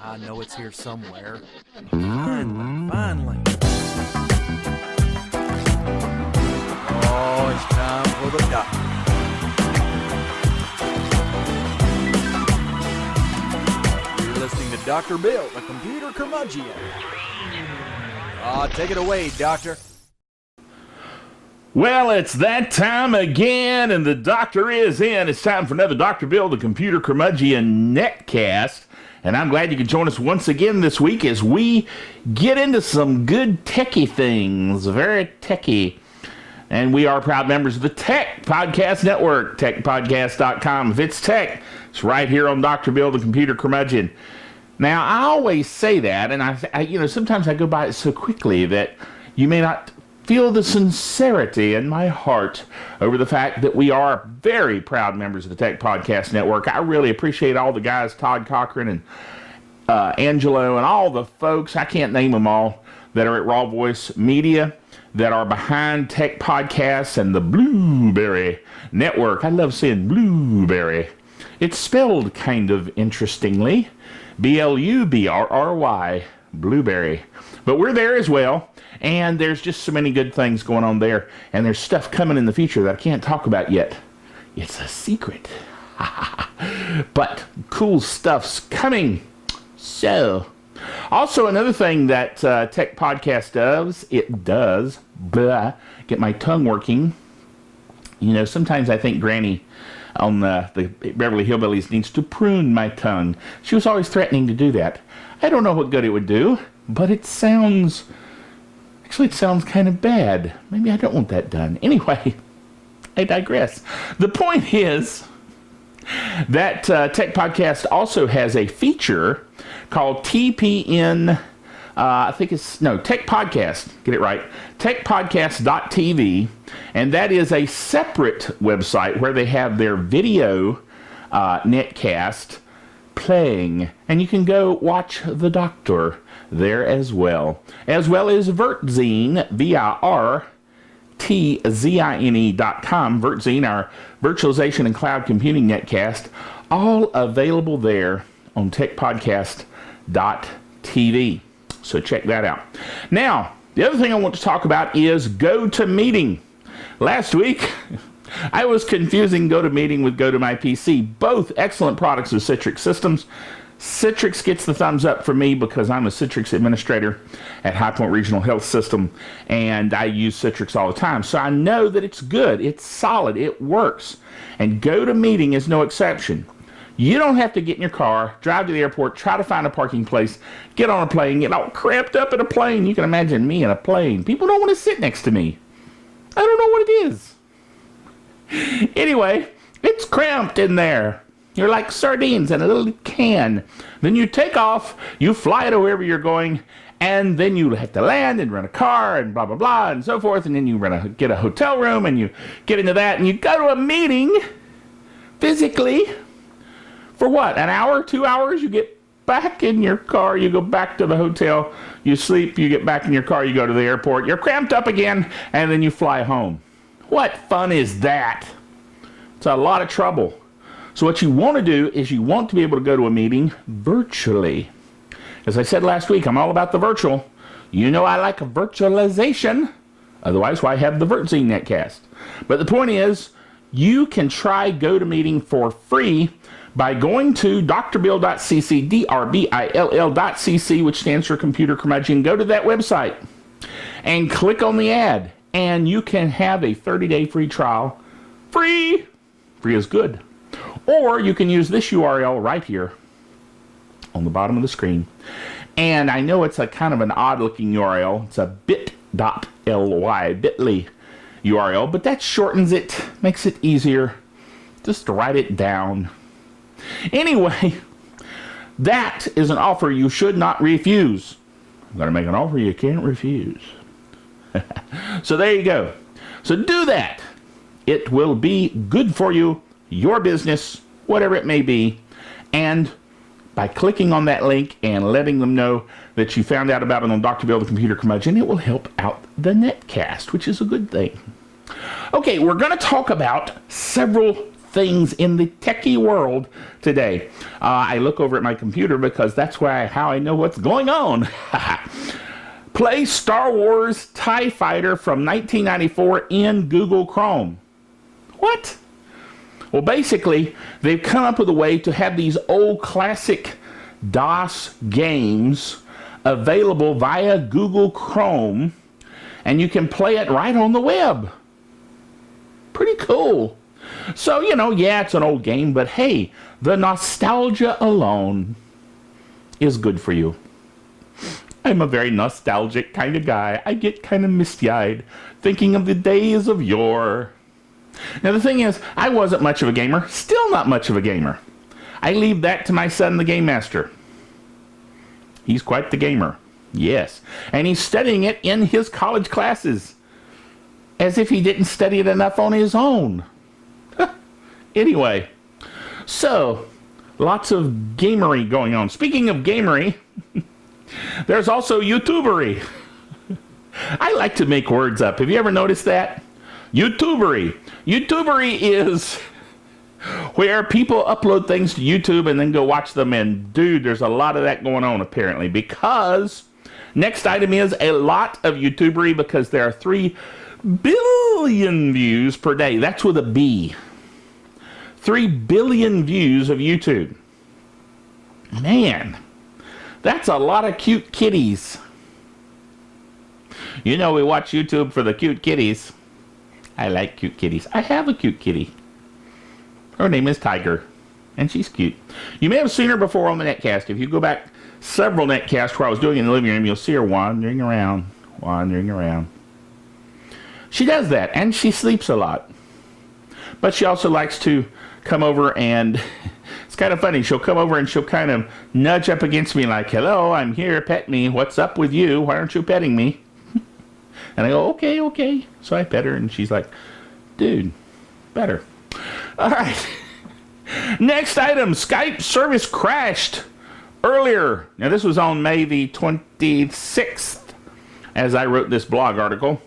I know it's here somewhere. Finally. Oh, it's time for the doctor. You're listening to Dr. Bill, the computer curmudgeon. Take it away, Doctor. Well, it's that time again, and the doctor is in. It's time for another Dr. Bill, the computer curmudgeon NETCAST. And I'm glad you could join us once again this week as we get into some good techie things, very techie. And we are proud members of the Tech Podcast Network, techpodcast.com. If it's tech, it's right here on Dr. Bill, the computer curmudgeon. Now, I always say that, and I sometimes I go by it so quickly that you may not feel the sincerity in my heart over the fact that we are very proud members of the Tech Podcast Network. I really appreciate all the guys, Todd Cochran and Angelo, and all the folks, I can't name them all, that are at Raw Voice Media, that are behind Tech Podcasts and the Blueberry Network. I love saying Blueberry. It's spelled kind of interestingly. Blubrry, Blueberry. But we're there as well. And there's just so many good things going on there. And there's stuff coming in the future that I can't talk about yet. It's a secret. But cool stuff's coming. So, also another thing that Tech Podcast does, get my tongue working. You know, sometimes I think Granny on the Beverly Hillbillies needs to prune my tongue. She was always threatening to do that. I don't know what good it would do, but it sounds kind of bad. Maybe I don't want that done. Anyway, I digress. The point is that Tech Podcast also has a feature called TPN, Tech Podcast, get it right, techpodcast.tv, and that is a separate website where they have their video netcast playing, and you can go watch the doctor there as well as Vertzine, VIRTZINE.com, Vertzine, our virtualization and cloud computing netcast, all available there on techpodcast.tv. So check that out. Now, the other thing I want to talk about is GoToMeeting. Last week, I was confusing GoToMeeting with GoToMyPC, both excellent products of Citrix Systems. Citrix gets the thumbs up for me because I'm a Citrix administrator at High Point Regional Health System, and I use Citrix all the time. So I know that it's good, it's solid, it works. And GoToMeeting is no exception. You don't have to get in your car, drive to the airport, try to find a parking place, get on a plane, get all cramped up in a plane. You can imagine me in a plane. People don't want to sit next to me. I don't know what it is. Anyway, it's cramped in there. You're like sardines in a little can. Then you take off, you fly to wherever you're going, and then you have to land and rent a car and blah, blah, blah, and so forth. And then you get a hotel room, and you get into that, and you go to a meeting physically for what, an hour, 2 hours? You get back in your car, you go back to the hotel, you sleep, you get back in your car, you go to the airport, you're cramped up again, and then you fly home. What fun is that? It's a lot of trouble. So what you want to do is you want to be able to go to a meeting virtually. As I said last week, I'm all about the virtual. You know I like a virtualization. Otherwise, why have the Vertzine netcast? But the point is, you can try GoToMeeting for free by going to drbill.cc, drbill.cc, which stands for Computer Curmudgeon. Go to that website and click on the ad, and you can have a 30-day free trial. Free! Free is good. Or you can use this URL right here on the bottom of the screen. And I know it's a kind of an odd-looking URL. It's a bit.ly URL, but that shortens it, makes it easier. Just write it down. Anyway, that is an offer you should not refuse. I'm going to make an offer you can't refuse. So there you go. So do that. It will be good for you, your business, whatever it may be. And by clicking on that link and letting them know that you found out about it on Dr. Bill the Computer Curmudgeon, it will help out the netcast, which is a good thing. Okay, we're going to talk about several things in the techie world today. I look over at my computer because that's how I know what's going on. Play Star Wars TIE Fighter from 1994 in Google Chrome. What? Well, basically, they've come up with a way to have these old classic DOS games available via Google Chrome, and you can play it right on the web. Pretty cool. So, yeah, it's an old game, but hey, the nostalgia alone is good for you. I'm a very nostalgic kind of guy. I get kind of misty-eyed thinking of the days of yore. Now, the thing is, I wasn't much of a gamer. Still not much of a gamer. I leave that to my son, the Game Master. He's quite the gamer. Yes. And he's studying it in his college classes. As if he didn't study it enough on his own. Anyway. So, lots of gamery going on. Speaking of gamery, there's also YouTubery. I like to make words up. Have you ever noticed that? YouTubery. YouTubery is where people upload things to YouTube and then go watch them. And dude, there's a lot of that going on apparently, because next item is a lot of YouTubery, because there are 3 billion views per day. That's with a B. 3 billion views of YouTube. Man, that's a lot of cute kitties. We watch YouTube for the cute kitties. I like cute kitties. I have a cute kitty. Her name is Tiger, and she's cute. You may have seen her before on the NETCAST. If you go back several NETCASTs where I was doing it in the living room, you'll see her wandering around. She does that, and she sleeps a lot. But she also likes to come over, and it's kind of funny. She'll come over and she'll kind of nudge up against me like, hello, I'm here, pet me. What's up with you? Why aren't you petting me? And I go, okay. So I pet her, and she's like, dude, better. All right. Next item, Skype service crashed earlier. Now, this was on May the 26th, as I wrote this blog article.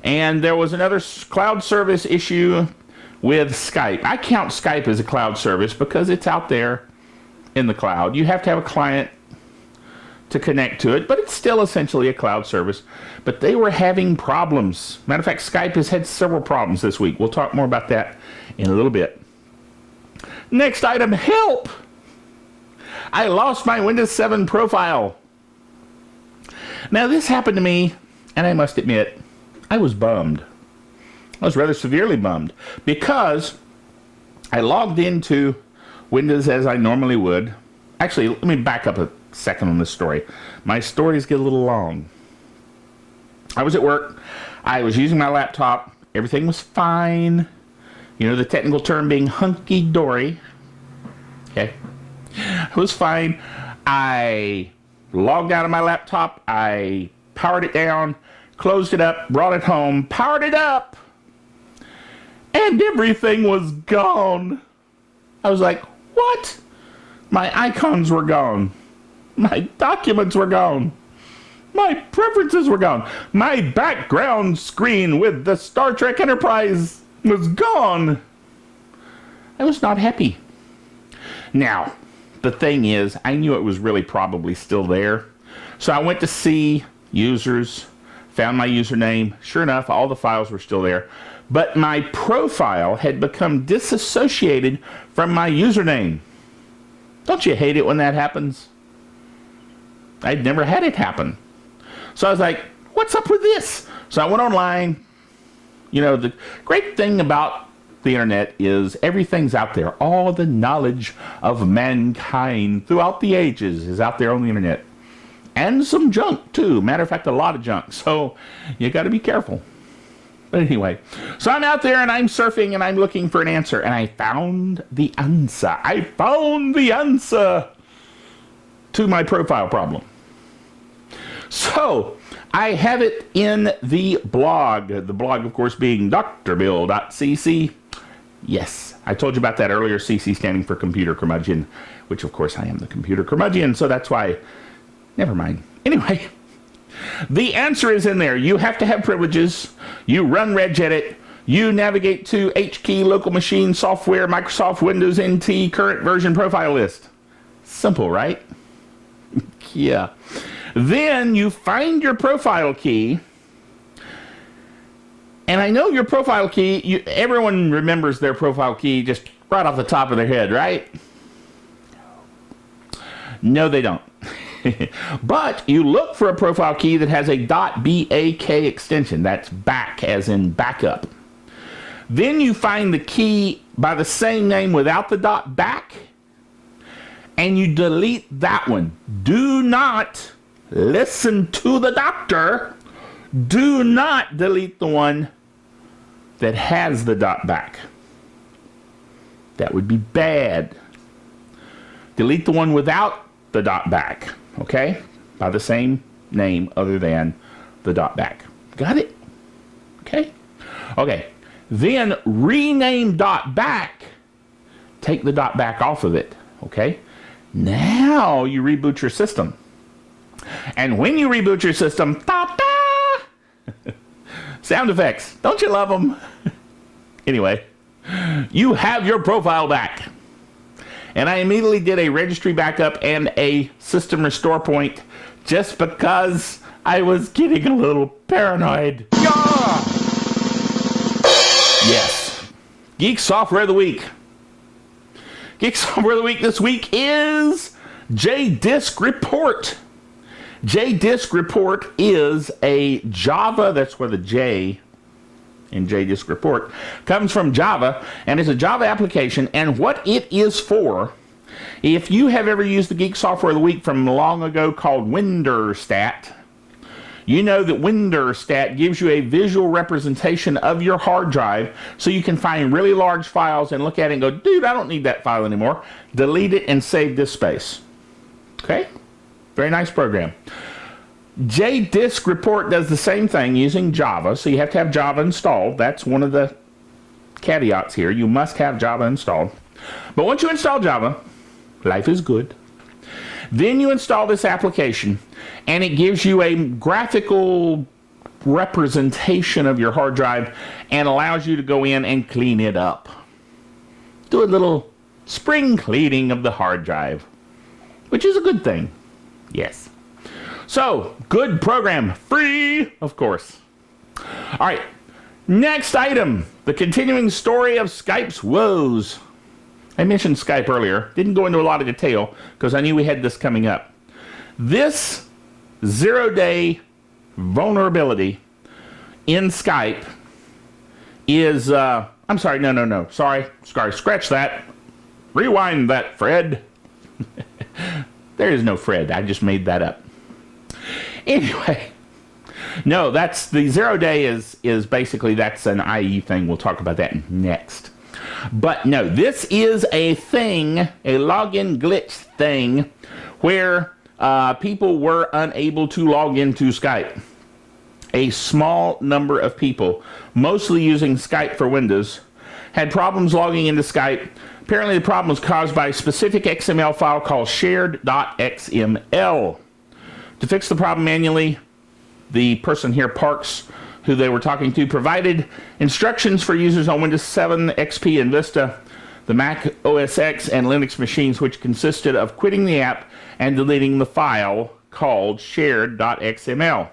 And there was another cloud service issue with Skype. I count Skype as a cloud service because it's out there in the cloud. You have to have a client to connect to it, but it's still essentially a cloud service. But they were having problems. Matter of fact, Skype has had several problems this week. We'll talk more about that in a little bit. Next item, help! I lost my Windows 7 profile. Now, this happened to me, and I must admit, I was bummed. I was rather severely bummed, because I logged into Windows as I normally would. Actually, let me back up a second on this story. My stories get a little long. I was at work. I was using my laptop. Everything was fine. The technical term being hunky-dory. Okay. It was fine. I logged out of my laptop. I powered it down, closed it up, brought it home, powered it up, and everything was gone. I was like, what? My icons were gone. My documents were gone. My preferences were gone. My background screen with the Star Trek Enterprise was gone. I was not happy. Now, the thing is, I knew it was really probably still there. So I went to see users, found my username. Sure enough, all the files were still there. But my profile had become disassociated from my username. Don't you hate it when that happens? I'd never had it happen. So I was like, what's up with this? So I went online. The great thing about the internet is everything's out there. All the knowledge of mankind throughout the ages is out there on the internet. And some junk, too. Matter of fact, a lot of junk. So you got to be careful. But anyway, so I'm out there and I'm surfing and I'm looking for an answer. And I found the answer. I found the answer to my profile problem. So I have it in the blog. The blog, of course, being drbill.cc. Yes, I told you about that earlier. CC standing for Computer Curmudgeon, which, of course, I am the Computer Curmudgeon. So that's why, never mind. Anyway, the answer is in there. You have to have privileges. You run regedit. You navigate to HKey, local machine, software, Microsoft Windows NT, current version profile list. Simple, right? Yeah. Then you find your profile key. And I know your profile key, everyone remembers their profile key just right off the top of their head, right? No, they don't. But you look for a profile key that has a .BAK extension. That's back, as in backup. Then you find the key by the same name without the .back, and you delete that one. Do not listen to the doctor. Do not delete the one that has the .back. That would be bad. Delete the one without the .back, okay? By the same name other than the .back. Got it? Okay? Okay. Then rename .back. Take the .back off of it, okay? Now you reboot your system. And when you reboot your system, ta-da! Sound effects. Don't you love them? Anyway, you have your profile back. And I immediately did a registry backup and a system restore point just because I was getting a little paranoid. Yeah! Yes. Geek Software of the Week. Geek Software of the Week this week is JDiskReport. JDiskReport is a Java, that's where the J in JDiskReport comes from Java, and it's a Java application. And what it is for, if you have ever used the Geek Software of the Week from long ago called WinDirStat, you know that WinDirStat gives you a visual representation of your hard drive so you can find really large files and look at it and go, dude, I don't need that file anymore. Delete it and save this space. Okay? Very nice program. JDiskReport does the same thing using Java, so you have to have Java installed. That's one of the caveats here. You must have Java installed. But once you install Java, life is good. Then you install this application, and it gives you a graphical representation of your hard drive and allows you to go in and clean it up. Do a little spring cleaning of the hard drive, which is a good thing. Yes. So, good program. Free, of course. All right. Next item. The continuing story of Skype's woes. I mentioned Skype earlier. Didn't go into a lot of detail because I knew we had this coming up. This 0-day vulnerability in Skype is... I'm sorry. No. Sorry. Scratch that. Rewind that, Fred. There is no Fred. I just made that up. Anyway, no, that's the 0-day is basically, that's an IE thing. We'll talk about that next. But no, this is a thing, a login glitch thing, where people were unable to log into Skype. A small number of people, mostly using Skype for Windows, had problems logging into Skype. Apparently the problem was caused by a specific XML file called shared.xml. To fix the problem manually, the person here, Parks, who they were talking to, provided instructions for users on Windows 7, XP, and Vista, the Mac OS X, and Linux machines, which consisted of quitting the app and deleting the file called shared.xml.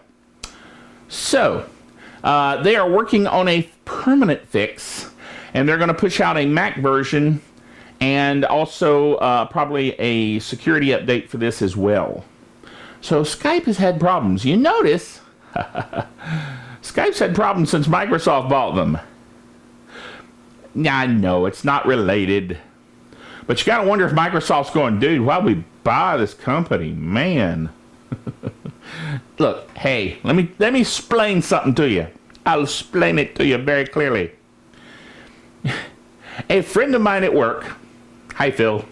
So, they are working on a permanent fix, and they're going to push out a Mac version and also probably a security update for this as well. So Skype has had problems. You notice, Skype's had problems since Microsoft bought them. I know, it's not related. But you got to wonder if Microsoft's going, dude, why'd we buy this company? Man. Look, hey, let me explain something to you. I'll explain it to you very clearly. A friend of mine at work, hi Phil,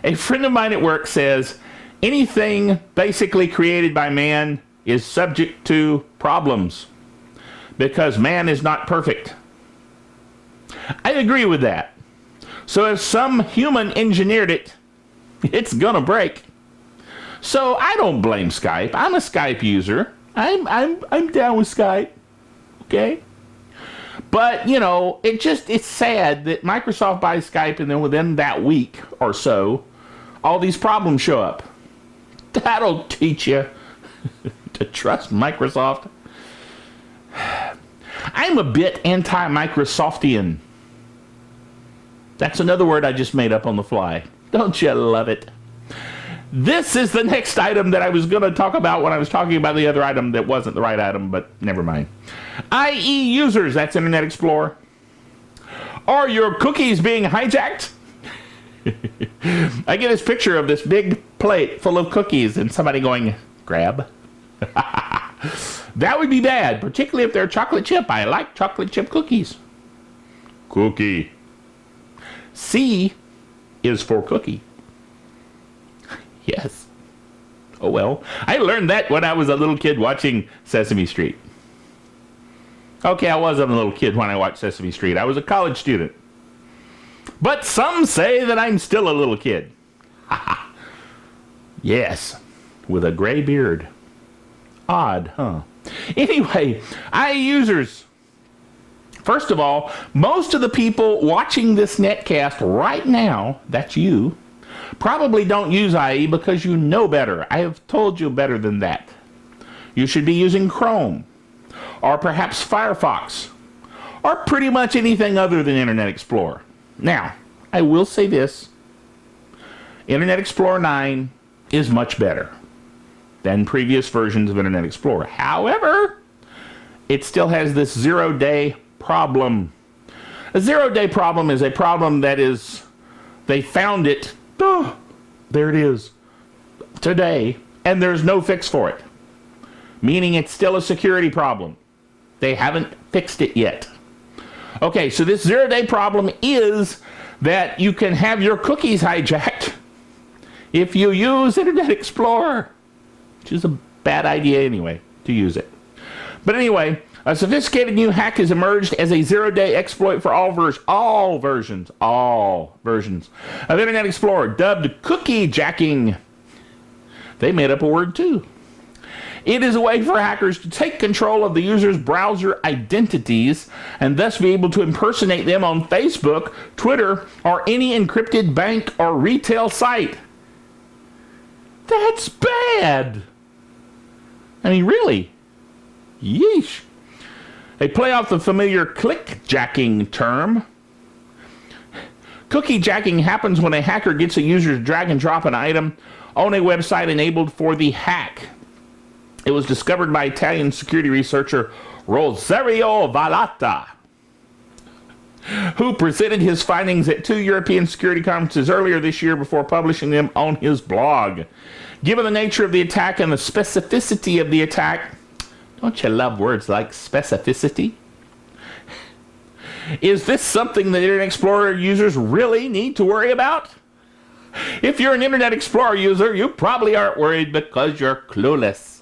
a friend of mine at work says, anything basically created by man is subject to problems because man is not perfect. I agree with that. So if some human engineered it, it's gonna break. So I don't blame Skype. I'm a Skype user. I'm down with Skype. Okay? But, you know, it's sad that Microsoft buys Skype and then within that week or so, all these problems show up. That'll teach you to trust Microsoft. I'm a bit anti-Microsoftian. That's another word I just made up on the fly. Don't you love it? This is the next item that I was going to talk about when I was talking about the other item that wasn't the right item, but never mind. IE users, that's Internet Explorer. Are your cookies being hijacked? I get this picture of this big plate full of cookies and somebody going, grab. That would be bad, particularly if they're chocolate chip. I like chocolate chip cookies. Cookie. C is for cookie. Yes. Oh well. I learned that when I was a little kid watching Sesame Street. Okay, I wasn't a little kid when I watched Sesame Street. I was a college student. But some say that I'm still a little kid. Yes, with a gray beard. Odd, huh? Anyway, IE users. First of all, most of the people watching this netcast right now, that's you, probably don't use IE because you know better. I have told you better than that. You should be using Chrome, or perhaps Firefox, or pretty much anything other than Internet Explorer. Now, I will say this. Internet Explorer 9 is much better than previous versions of Internet Explorer. However, it still has this zero-day problem. A zero-day problem is a problem that is, they found it, there it is, today, and there's no fix for it. Meaning it's still a security problem. They haven't fixed it yet. Okay, so this zero-day problem is that you can have your cookies hijacked if you use Internet Explorer, which is a bad idea anyway, to use it. But anyway, a sophisticated new hack has emerged as a zero-day exploit for all versions of Internet Explorer, dubbed cookiejacking. They made up a word too. It is a way for hackers to take control of the user's browser identities and thus be able to impersonate them on Facebook, Twitter, or any encrypted bank or retail site. That's bad. I mean, really? Yeesh. They play off the familiar clickjacking term. Cookiejacking happens when a hacker gets a user to drag and drop an item on a website enabled for the hack. It was discovered by Italian security researcher Rosario Vallata, who presented his findings at 2 European security conferences earlier this year before publishing them on his blog. Given the nature of the attack and the specificity of the attack, don't you love words like specificity? Is this something that Internet Explorer users really need to worry about? If you're an Internet Explorer user, you probably aren't worried because you're clueless.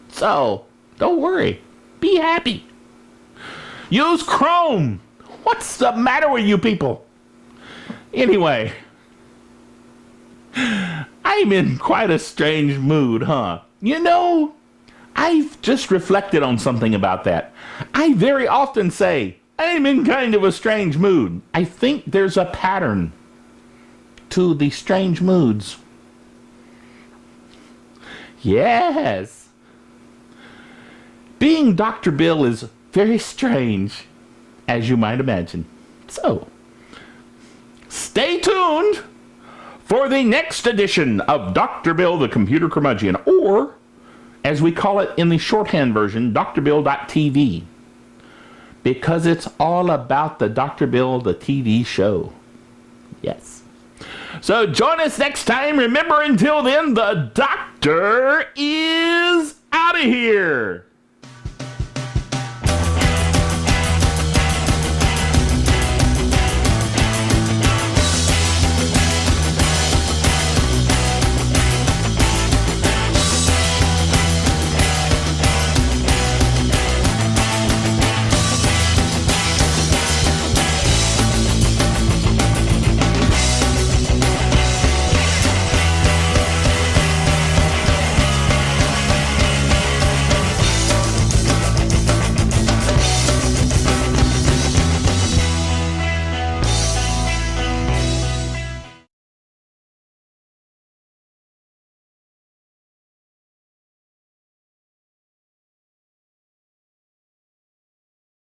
So, don't worry. Be happy. Use Chrome. What's the matter with you people? Anyway, I'm in quite a strange mood, huh? You know, I've just reflected on something about that. I very often say, I'm in kind of a strange mood. I think there's a pattern to the strange moods. Yes. Being Dr. Bill is very strange, as you might imagine. So, stay tuned for the next edition of Dr. Bill the Computer Curmudgeon, or, as we call it in the shorthand version, drbill.tv, because it's all about the Dr. Bill the TV show. Yes. So join us next time. Remember, until then, the doctor is out of here.